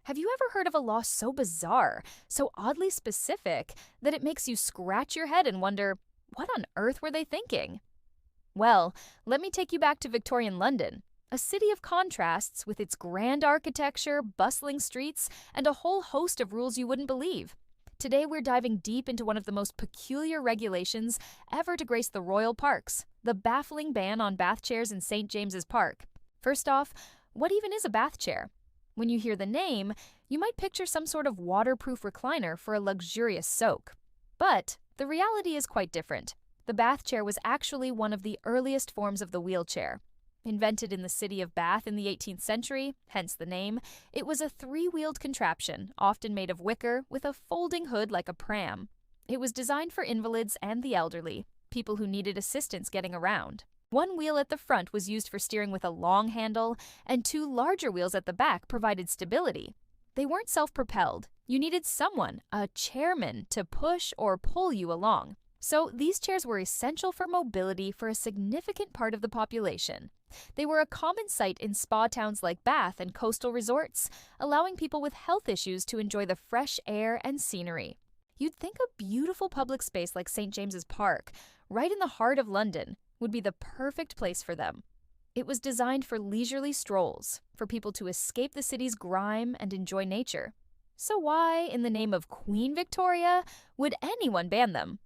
Have you ever heard of a law so bizarre, so oddly specific, that it makes you scratch your head and wonder, what on earth were they thinking? Well, let me take you back to Victorian London, a city of contrasts with its grand architecture, bustling streets, and a whole host of rules you wouldn't believe. Today we're diving deep into one of the most peculiar regulations ever to grace the royal parks, the baffling ban on bath chairs in St. James's Park. First off, what even is a bath chair? When you hear the name, you might picture some sort of waterproof recliner for a luxurious soak. But the reality is quite different. The bath chair was actually one of the earliest forms of the wheelchair. Invented in the city of Bath in the 18th century, hence the name, it was a three-wheeled contraption, often made of wicker, with a folding hood like a pram. It was designed for invalids and the elderly, people who needed assistance getting around. One wheel at the front was used for steering with a long handle, and two larger wheels at the back provided stability. They weren't self-propelled. You needed someone, a chairman, to push or pull you along. So these chairs were essential for mobility for a significant part of the population. They were a common sight in spa towns like Bath and coastal resorts, allowing people with health issues to enjoy the fresh air and scenery. You'd think a beautiful public space like St. James's Park, right in the heart of London, would be the perfect place for them. It was designed for leisurely strolls, for people to escape the city's grime and enjoy nature. So why, in the name of Queen Victoria, would anyone ban them?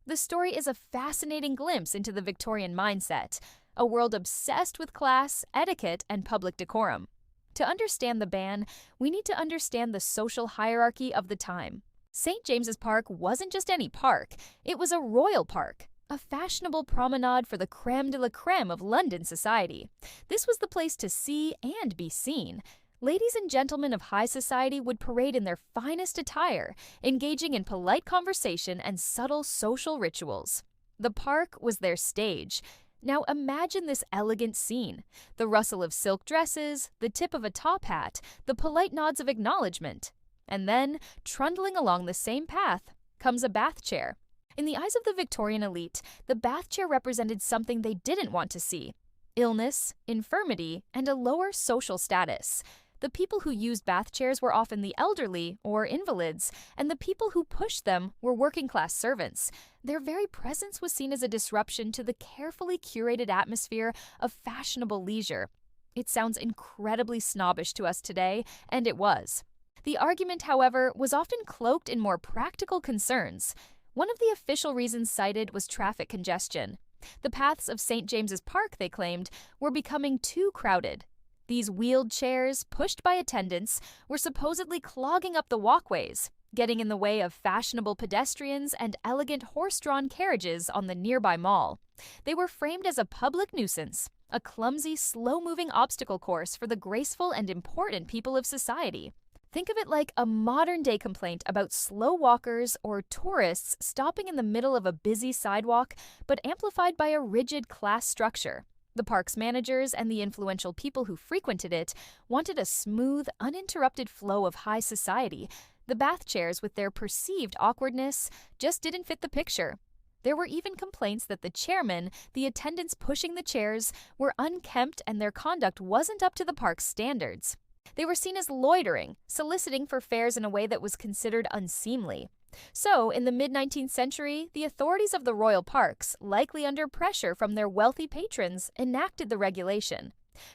The story is a fascinating glimpse into the Victorian mindset, a world obsessed with class, etiquette, and public decorum. To understand the ban, we need to understand the social hierarchy of the time. St. James's Park wasn't just any park, it was a royal park, a fashionable promenade for the crème de la crème of London society. This was the place to see and be seen. Ladies and gentlemen of high society would parade in their finest attire, engaging in polite conversation and subtle social rituals. The park was their stage. Now imagine this elegant scene: the rustle of silk dresses, the tip of a top hat, the polite nods of acknowledgement. And then, trundling along the same path, comes a bath chair. In the eyes of the Victorian elite, the bath chair represented something they didn't want to see: illness, infirmity, and a lower social status. The people who used bath chairs were often the elderly or invalids, and the people who pushed them were working-class servants. Their very presence was seen as a disruption to the carefully curated atmosphere of fashionable leisure. It sounds incredibly snobbish to us today, and it was. The argument, however, was often cloaked in more practical concerns. One of the official reasons cited was traffic congestion. The paths of St. James's Park, they claimed, were becoming too crowded. These wheeled chairs, pushed by attendants, were supposedly clogging up the walkways, getting in the way of fashionable pedestrians and elegant horse-drawn carriages on the nearby mall. They were framed as a public nuisance, a clumsy, slow-moving obstacle course for the graceful and important people of society. Think of it like a modern-day complaint about slow walkers or tourists stopping in the middle of a busy sidewalk, but amplified by a rigid class structure. The park's managers and the influential people who frequented it wanted a smooth, uninterrupted flow of high society. The bath chairs, with their perceived awkwardness, just didn't fit the picture. There were even complaints that the chairmen, the attendants pushing the chairs, were unkempt and their conduct wasn't up to the park's standards. They were seen as loitering, soliciting for fares in a way that was considered unseemly. So, in the mid-19th century, the authorities of the royal parks, likely under pressure from their wealthy patrons, enacted the regulation.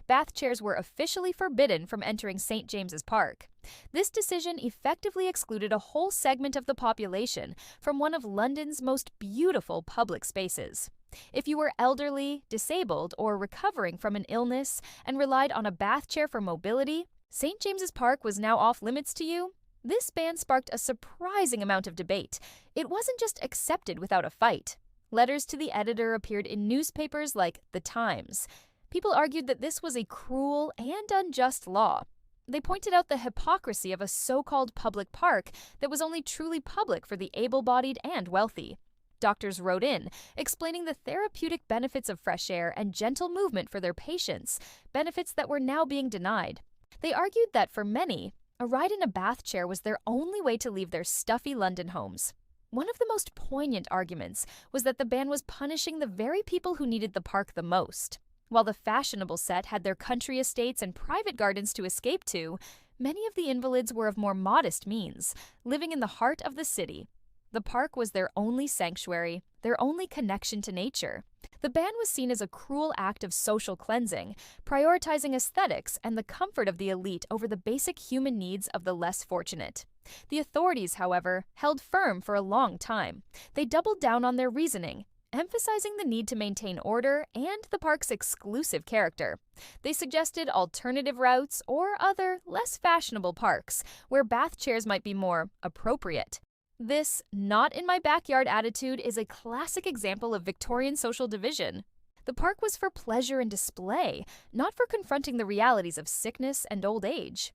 Bath chairs were officially forbidden from entering St. James's Park. This decision effectively excluded a whole segment of the population from one of London's most beautiful public spaces. If you were elderly, disabled, or recovering from an illness and relied on a bath chair for mobility, St. James's Park was now off limits to you. This ban sparked a surprising amount of debate. It wasn't just accepted without a fight. Letters to the editor appeared in newspapers like The Times. People argued that this was a cruel and unjust law. They pointed out the hypocrisy of a so-called public park that was only truly public for the able-bodied and wealthy. Doctors wrote in, explaining the therapeutic benefits of fresh air and gentle movement for their patients, benefits that were now being denied. They argued that for many, a ride in a bath chair was their only way to leave their stuffy London homes. One of the most poignant arguments was that the ban was punishing the very people who needed the park the most. While the fashionable set had their country estates and private gardens to escape to, Many of the invalids were of more modest means, living in the heart of the city. The park was their only sanctuary, their only connection to nature. The ban was seen as a cruel act of social cleansing, prioritizing aesthetics and the comfort of the elite over the basic human needs of the less fortunate. The authorities, however, held firm for a long time. They doubled down on their reasoning, emphasizing the need to maintain order and the park's exclusive character. They suggested alternative routes or other, less fashionable parks, where bath chairs might be more appropriate. This not in my backyard attitude is a classic example of Victorian social division. The park was for pleasure and display, not for confronting the realities of sickness and old age.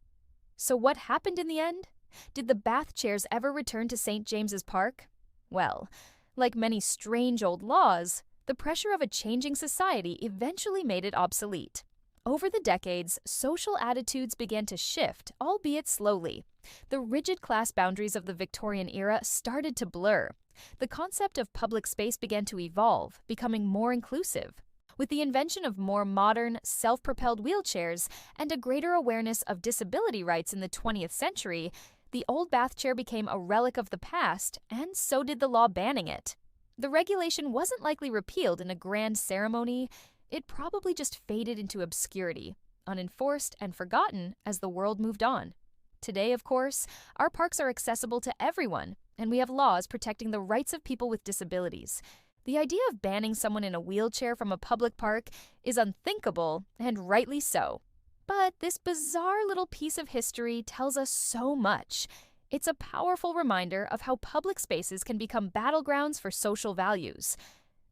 So what happened in the end? Did the bath chairs ever return to St. James's Park? Well, like many strange old laws, the pressure of a changing society eventually made it obsolete. Over the decades, social attitudes began to shift, albeit slowly. The rigid class boundaries of the Victorian era started to blur. The concept of public space began to evolve, becoming more inclusive. With the invention of more modern, self-propelled wheelchairs and a greater awareness of disability rights in the 20th century, the old bath chair became a relic of the past, and so did the law banning it. The regulation wasn't likely repealed in a grand ceremony. It probably just faded into obscurity, unenforced and forgotten as the world moved on. Today, of course, our parks are accessible to everyone, and we have laws protecting the rights of people with disabilities. The idea of banning someone in a wheelchair from a public park is unthinkable, and rightly so. But this bizarre little piece of history tells us so much. It's a powerful reminder of how public spaces can become battlegrounds for social values.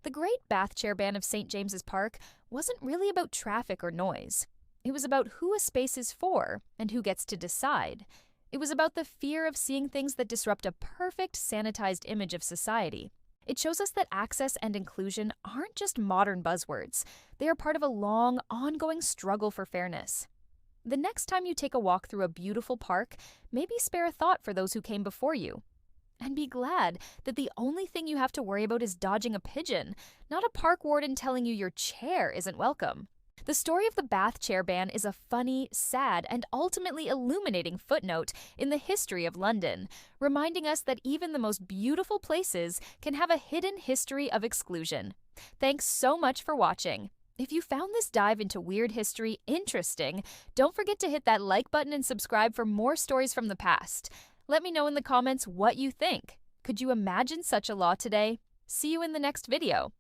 The great bath chair ban of St. James's Park wasn't really about traffic or noise. It was about who a space is for and who gets to decide. It was about the fear of seeing things that disrupt a perfect sanitized image of society. It shows us that access and inclusion aren't just modern buzzwords. They are part of a long, ongoing struggle for fairness. The next time you take a walk through a beautiful park, maybe spare a thought for those who came before you. And be glad that the only thing you have to worry about is dodging a pigeon, not a park warden telling you your chair isn't welcome. The story of the bath chair ban is a funny, sad, and ultimately illuminating footnote in the history of London, reminding us that even the most beautiful places can have a hidden history of exclusion. Thanks so much for watching. If you found this dive into weird history interesting, don't forget to hit that like button and subscribe for more stories from the past. Let me know in the comments what you think. Could you imagine such a law today? See you in the next video.